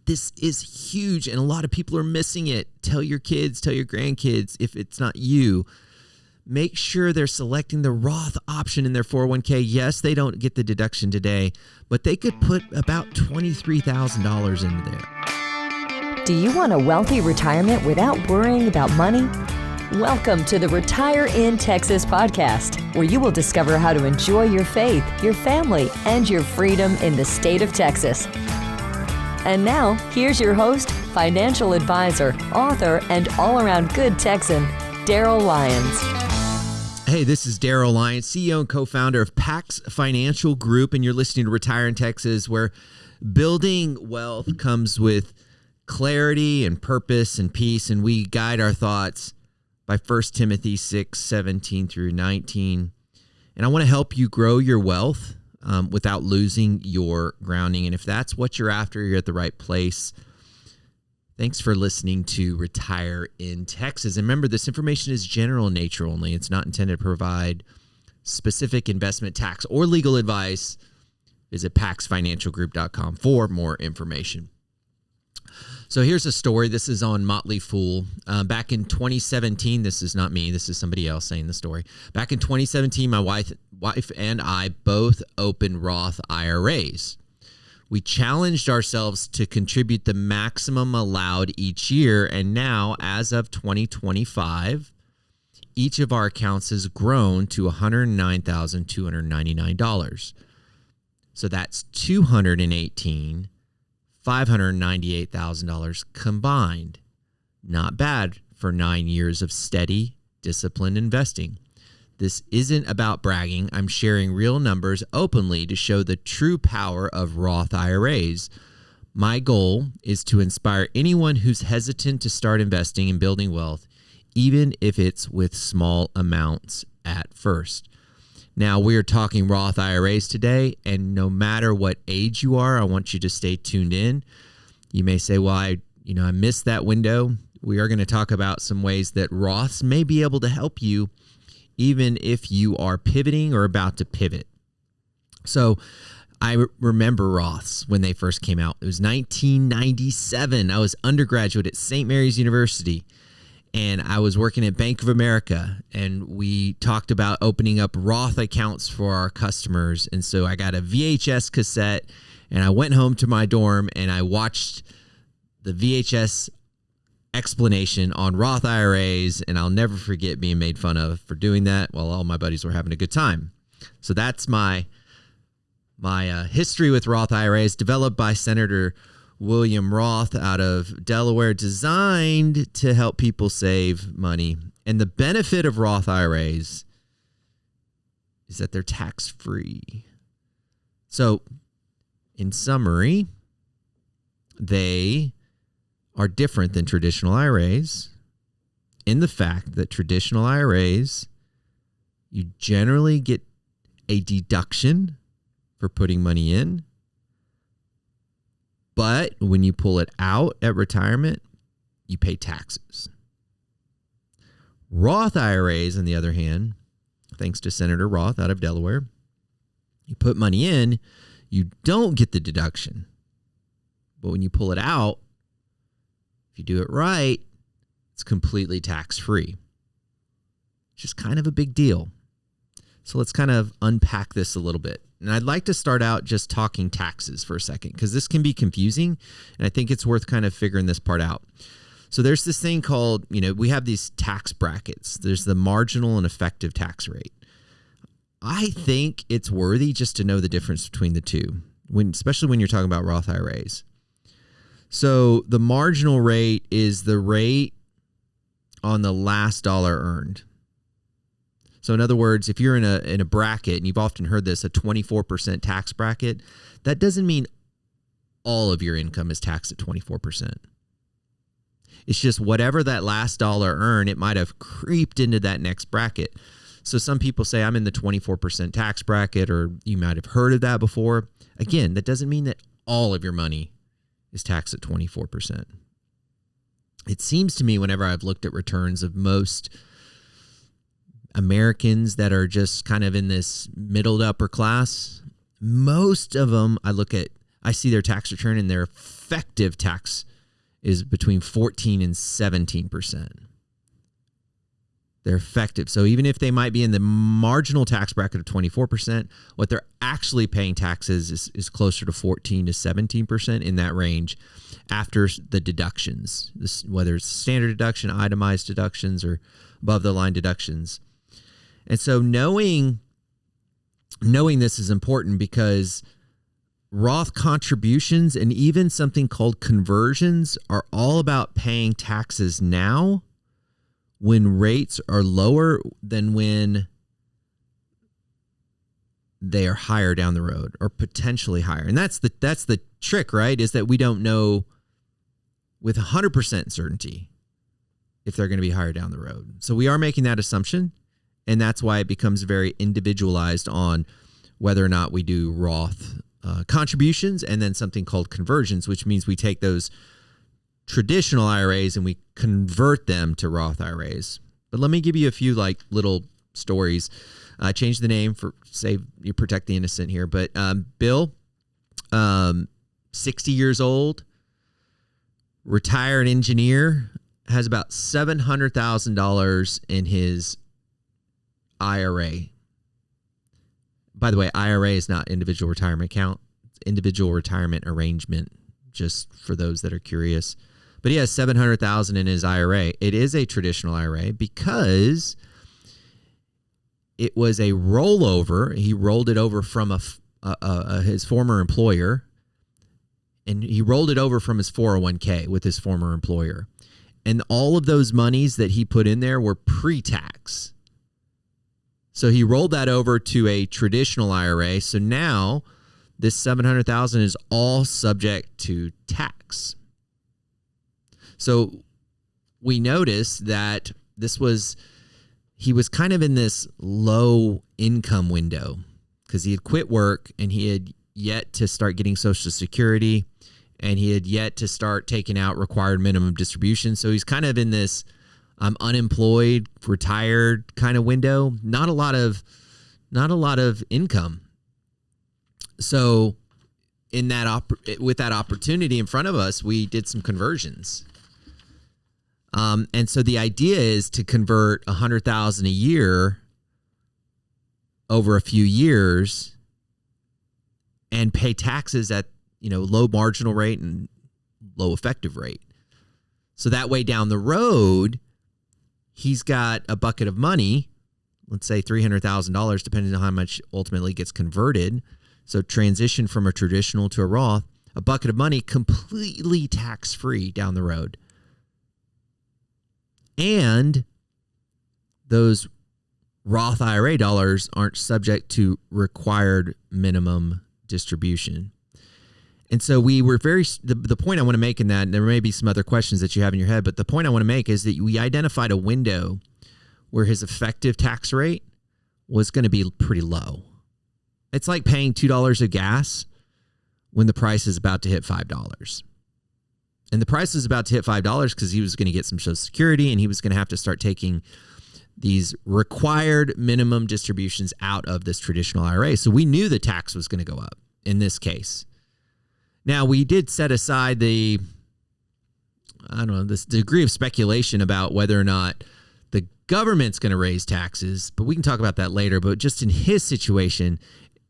this is huge, and a lot of people are missing it. Tell your kids, tell your grandkids, if it's not you, make sure they're selecting the Roth option in their 401k. Yes, they don't get the deduction today, but they could put about $23,000 into there. Do you want a wealthy retirement without worrying about money? Welcome to the Retire in Texas podcast, where you will discover how to enjoy your faith, your family, and your freedom in the state of Texas. And now, here's your host, financial advisor, author, and all-around good Texan, Darryl Lyons. Hey, this is Darryl Lyons, CEO and co-founder of PAX Financial Group, and you're listening to Retire in Texas, where building wealth comes with clarity and purpose and peace, and we guide our thoughts by 1 Timothy 6:17 through 19. And I want to help you grow your wealth without losing your grounding. And if that's what you're after, you're at the right place. Thanks for listening to Retire in Texas. And remember, this information is general in nature only. It's not intended to provide specific investment, tax, or legal advice. Visit paxfinancialgroup.com for more information. So here's a story. This is on Motley Fool. Back in 2017, this is not me. This is somebody else saying the story. Back in 2017, my wife and I both opened Roth IRAs. We challenged ourselves to contribute the maximum allowed each year. And now, as of 2025, each of our accounts has grown to $109,299. So that's $598,000 combined. Not bad for 9 years of steady, disciplined investing. This isn't about bragging. I'm sharing real numbers openly to show the true power of Roth IRAs. My goal is to inspire anyone who's hesitant to start investing and building wealth, even if it's with small amounts at first. Now, we are talking Roth IRAs today, and no matter what age you are, I want you to stay tuned in. You may say, well, I missed that window. We are going to talk about some ways that Roths may be able to help you, even if you are pivoting or about to pivot. So I remember Roths when they first came out. It was 1997. I was undergraduate at St. Mary's University, and I was working at Bank of America, and we talked about opening up Roth accounts for our customers. And so I got a VHS cassette, and I went home to my dorm, and I watched the VHS explanation on Roth IRAs, and I'll never forget being made fun of for doing that while all my buddies were having a good time. So that's my history with Roth IRAs, developed by Senator William Roth out of Delaware, designed to help people save money. And the benefit of Roth IRAs is that they're tax-free. So, in summary, they are different than traditional IRAs in the fact that traditional IRAs, you generally get a deduction for putting money in. But when you pull it out at retirement, you pay taxes. Roth IRAs, on the other hand, thanks to Senator Roth out of Delaware, you put money in, you don't get the deduction. But when you pull it out, if you do it right, it's completely tax-free. It's just kind of a big deal. So let's kind of unpack this a little bit. And I'd like to start out just talking taxes for a second, because this can be confusing, and I think it's worth kind of figuring this part out. So there's this thing called, we have these tax brackets. There's the marginal and effective tax rate. I think it's worthy just to know the difference between the two, especially when you're talking about Roth IRAs. So the marginal rate is the rate on the last dollar earned. So in other words, if you're in a bracket, and you've often heard this, a 24% tax bracket, that doesn't mean all of your income is taxed at 24%. It's just whatever that last dollar earned, it might have creeped into that next bracket. So some people say, I'm in the 24% tax bracket, or you might have heard of that before. Again, that doesn't mean that all of your money is taxed at 24%. It seems to me, whenever I've looked at returns of most Americans that are just kind of in this middle to upper class, most of them, I look at I see their tax return and their effective tax is between 14 and 17%. They're effective. So even if they might be in the marginal tax bracket of 24%, what they're actually paying taxes is closer to 14 to 17% in that range after the deductions, whether it's standard deduction, itemized deductions, or above the line deductions. And so knowing this is important because Roth contributions and even something called conversions are all about paying taxes now when rates are lower than when they are higher down the road or potentially higher. And that's the trick, right? Is that we don't know with 100% certainty if they're going to be higher down the road. So we are making that assumption, and that's why it becomes very individualized on whether or not we do Roth contributions and then something called conversions, which means we take those traditional IRAs and we convert them to Roth IRAs. But let me give you a few like little stories. Change the name for save you protect the innocent here. But Bill, 60 years old, retired engineer, has about $700,000 in his IRA. By the way, IRA is not individual retirement account. It's individual retirement arrangement, just for those that are curious. But he has $700,000 in his IRA. It is a traditional IRA because it was a rollover. He rolled it over from his former employer, and he rolled it over from his 401k with his former employer. And all of those monies that he put in there were pre-tax. So he rolled that over to a traditional IRA. So now this $700,000 is all subject to tax. So we noticed that he was kind of in this low income window because he had quit work and he had yet to start getting Social Security and he had yet to start taking out required minimum distribution. So he's kind of in this unemployed, retired kind of window. Not a lot of income. So with that opportunity in front of us, we did some conversions. And so the idea is to convert $100,000 a year over a few years and pay taxes at, low marginal rate and low effective rate. So that way down the road, he's got a bucket of money, let's say $300,000, depending on how much ultimately gets converted. So transition from a traditional to a Roth, a bucket of money completely tax-free down the road. And those Roth IRA dollars aren't subject to required minimum distribution. And so we were the point I want to make in that, and there may be some other questions that you have in your head, but the point I want to make is that we identified a window where his effective tax rate was going to be pretty low. It's like paying $2 of gas when the price is about to hit $5. And the price is about to hit $5 because he was going to get some Social Security and he was going to have to start taking these required minimum distributions out of this traditional IRA. So we knew the tax was going to go up in this case. Now, we did set aside this degree of speculation about whether or not the government's going to raise taxes, but we can talk about that later. But just in his situation,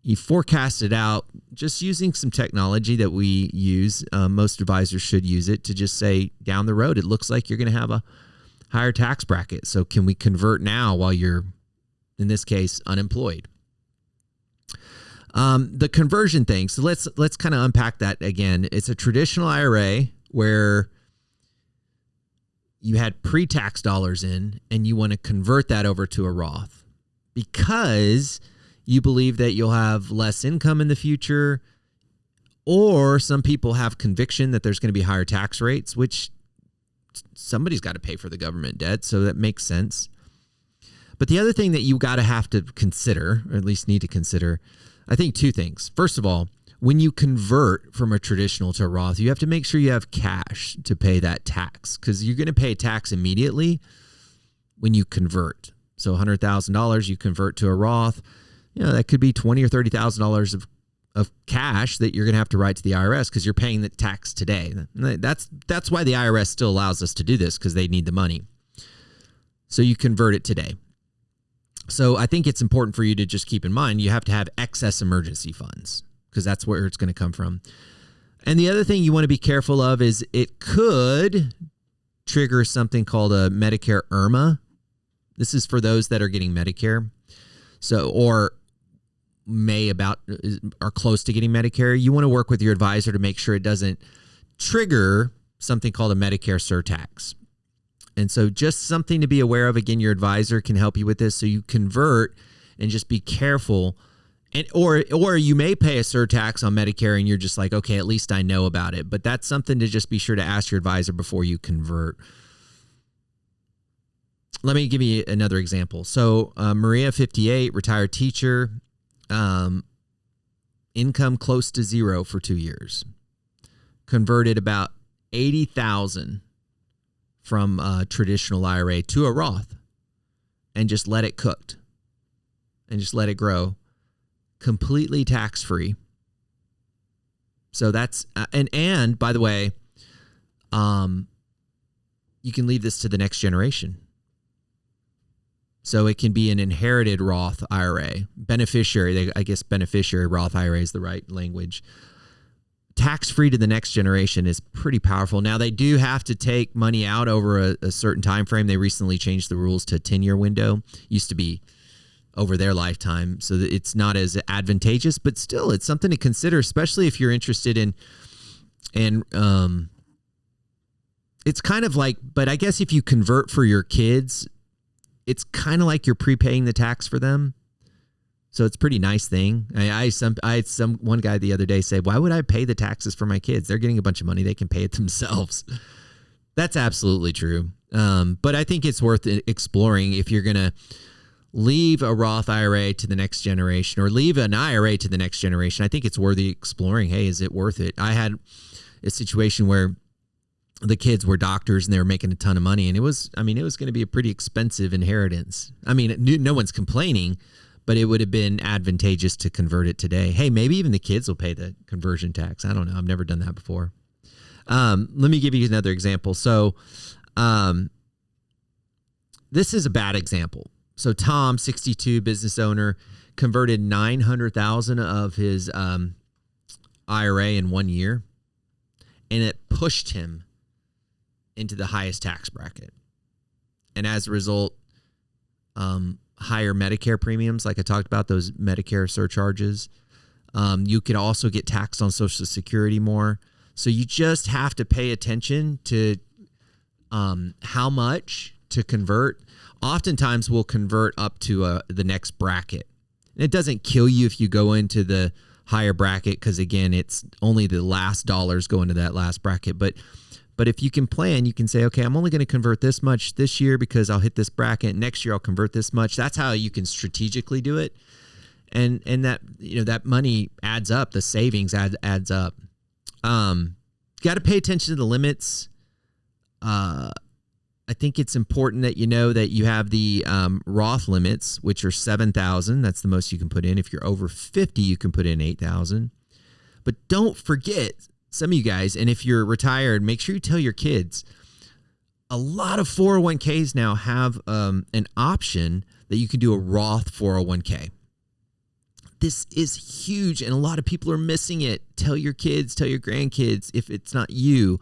he forecasted out just using some technology that we use. Most advisors should use it to just say down the road, it looks like you're going to have a higher tax bracket. So can we convert now while you're, in this case, unemployed? The conversion thing. So let's kind of unpack that again. It's a traditional IRA where you had pre-tax dollars in and you want to convert that over to a Roth because you believe that you'll have less income in the future, or some people have conviction that there's going to be higher tax rates, which somebody's got to pay for the government debt. So that makes sense. But the other thing that you got to have to consider, or at least need to consider, I think two things. First of all, when you convert from a traditional to a Roth, you have to make sure you have cash to pay that tax because you're going to pay tax immediately when you convert. So $100,000 you convert to a Roth, that could be $20,000 or $30,000 of cash that you're going to have to write to the IRS because you're paying the tax today. That's why the IRS still allows us to do this, because they need the money. So you convert it today. So I think it's important for you to just keep in mind you have to have excess emergency funds, because that's where it's going to come from. And the other thing you want to be careful of is it could trigger something called a Medicare IRMAA. This is for those that are getting Medicare. So, or are close to getting Medicare. You want to work with your advisor to make sure it doesn't trigger something called a Medicare surtax. And so just something to be aware of. Again, your advisor can help you with this. So you convert and just be careful. And or you may pay a surtax on Medicare and you're just like, okay, at least I know about it. But that's something to just be sure to ask your advisor before you convert. Let me give you another example. So Maria, 58, retired teacher, income close to zero for 2 years. Converted about $80,000 from a traditional IRA to a Roth and just let it cooked and just let it grow. Completely tax-free. So that's, and by the way, you can leave this to the next generation. So it can be an inherited Roth IRA. Beneficiary, I guess beneficiary Roth IRA is the right language. Tax-free to the next generation is pretty powerful. Now, they do have to take money out over a certain time frame. They recently changed the rules to a 10-year window. Used to be over their lifetime, so that it's not as advantageous, but still it's something to consider, especially if you're interested in, and it's kind of like, but I guess if you convert for your kids, it's kind of like you're prepaying the tax for them. So it's a pretty nice thing. I had one guy the other day say, why would I pay the taxes for my kids? They're getting a bunch of money. They can pay it themselves. That's absolutely true. But I think it's worth exploring if you're going to leave a Roth IRA to the next generation or leave an IRA to the next generation. I think it's worthy exploring. Hey, is it worth it? I had a situation where the kids were doctors and they were making a ton of money, and it was going to be a pretty expensive inheritance. I mean, no one's complaining, but it would have been advantageous to convert it today. Hey, maybe even the kids will pay the conversion tax. I don't know. I've never done that before. Let me give you another example. So, this is a bad example. So Tom, 62, business owner, converted $900,000 of his IRA in 1 year, and it pushed him into the highest tax bracket. And as a result, higher Medicare premiums, like I talked about, those Medicare surcharges. You could also get taxed on Social Security more. So you just have to pay attention to how much to convert. Oftentimes we'll convert up to the next bracket. And it doesn't kill you if you go into the higher bracket, because again, it's only the last dollars go into that last bracket. But if you can plan, you can say, okay, I'm only going to convert this much this year because I'll hit this bracket. Next year I'll convert this much. That's how you can strategically do it. And that, that money adds up. The savings adds up. Got to pay attention to the limits. I think it's important that you know that you have the Roth limits, which are $7,000. That's the most you can put in. If you're over 50, you can put in $8,000. But don't forget, some of you guys, and if you're retired, make sure you tell your kids. A lot of 401ks now have an option that you can do a Roth 401k. This is huge, and a lot of people are missing it. Tell your kids, tell your grandkids, if it's not you,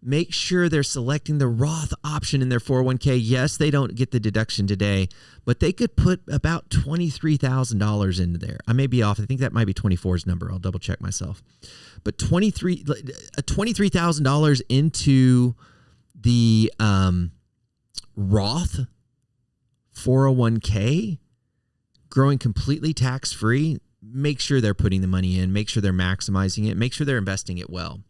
make sure they're selecting the Roth option in their 401k. Yes, they don't get the deduction today, but they could put about $23,000 into there. I may be off. I think that might be 24's number. I'll double check myself. But $23,000 into the Roth 401k, growing completely tax-free. Make sure they're putting the money in. Make sure they're maximizing it. Make sure they're investing it well.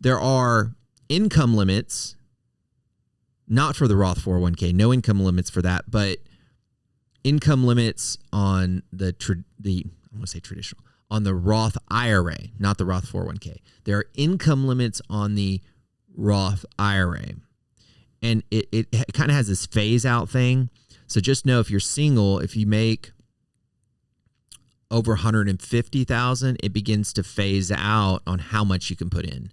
There are income limits, not for the Roth 401k, no income limits for that, but income limits on the traditional, on the Roth IRA, not the Roth 401k. There are income limits on the Roth IRA. And it kind of has this phase out thing. So just know if you're single, if you make over 150,000, it begins to phase out on how much you can put in.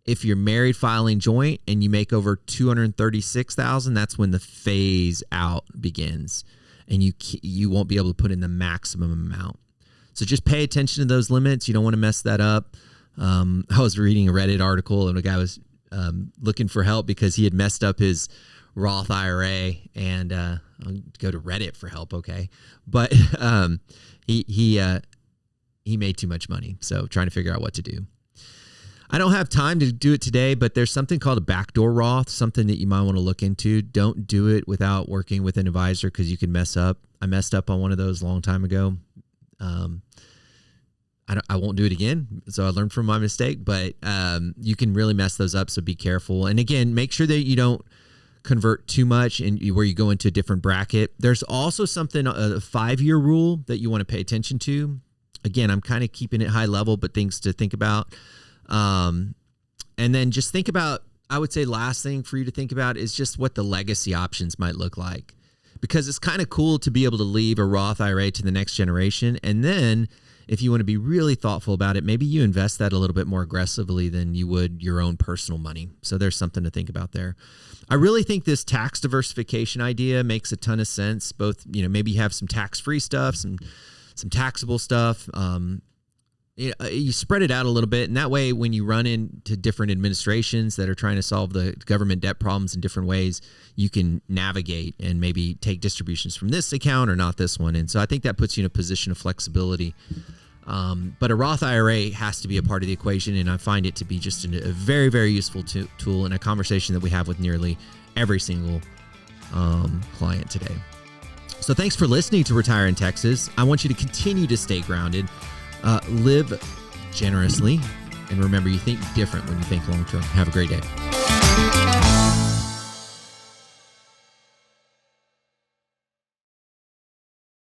If you're married filing joint and you make over 236,000, that's when the phase out begins, and you won't be able to put in the maximum amount. So just pay attention to those limits. You don't want to mess that up. I was reading a Reddit article, and a guy was looking for help because he had messed up his Roth IRA, and I'll go to Reddit for help. Okay. But he made too much money. So trying to figure out what to do. I don't have time to do it today, but there's something called a backdoor Roth, something that you might want to look into. Don't do it without working with an advisor because you can mess up. I messed up on one of those a long time ago. I won't do it again. So I learned from my mistake, but you can really mess those up. So be careful. And again, make sure that you don't convert too much and where you go into a different bracket. There's also something, a 5-year rule that you want to pay attention to. Again, I'm kind of keeping it high level, but things to think about. And then just think about, I would say last thing for you to think about is just what the legacy options might look like, because it's kind of cool to be able to leave a Roth IRA to the next generation. And then if you want to be really thoughtful about it, maybe you invest that a little bit more aggressively than you would your own personal money. So there's something to think about there. I really think this tax diversification idea makes a ton of sense. Both, maybe you have some tax-free stuff, some taxable stuff. You spread it out a little bit, and that way when you run into different administrations that are trying to solve the government debt problems in different ways, you can navigate and maybe take distributions from this account or not this one. And so I think that puts you in a position of flexibility. But a Roth IRA has to be a part of the equation, and I find it to be just a very, very useful tool and a conversation that we have with nearly every single client today. So thanks for listening to Retire in Texas. I want you to continue to stay grounded. Live generously, and remember, you think different when you think long term. Have a great day.